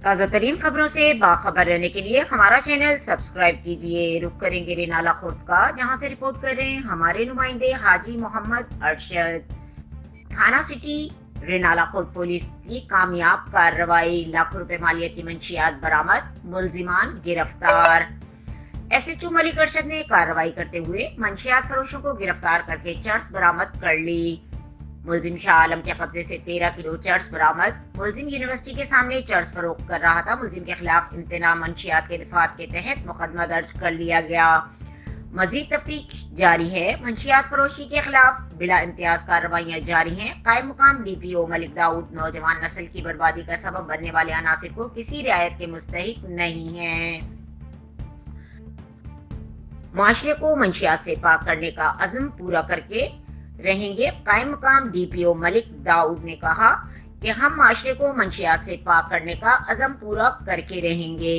ताज़ा तरीन खबरों से बाखबर रहने के लिए हमारा चैनल सब्सक्राइब कीजिए। रुक करेंगे रेनाला खुर्द का, जहां से रिपोर्ट कर रहे हैं हमारे नुमाइंदे हाजी मोहम्मद अरशद। थाना सिटी रेनाला खुर्द पुलिस की कामयाब कार्रवाई, लाखों रुपए मालियत की मंशियात बरामद, मुलजिमान गिरफ्तार। एसएचओ मलिक अरशद ने कार्रवाई करते हुए मंशियात फरोशों को गिरफ्तार करके चर्स बरामद कर ली। मुलजिम शाह आलम के कब्जे से 13 किलो चर्स बरामद। मुलजिम यूनिवर्सिटी के सामने चर्स फरोख्त कर रहा था। मुलजिम के खिलाफ इम्तना मंशियात के दफात के तहत मुकदमा दर्ज कर लिया गया। मजीद तफ्तीश जारी है। मंशियात फरोशी के खिलाफ बिला इम्तियाज कार्रवाइयां जारी हैं। कायम मुकाम डीपीओ मलिक दाऊद नौजवान नस्ल की बर्बादी का सबब बनने वाले अनासिर को किसी रियायत के मुस्तहिक नहीं है। माशरे को मंशियात से पाक करने का अज़्म पूरा करके रहेंगे। कायम मकाम डीपीओ मलिक दाऊद ने कहा कि हम माशरे को मंशियात से पाक करने का अज़्म पूरा करके रहेंगे।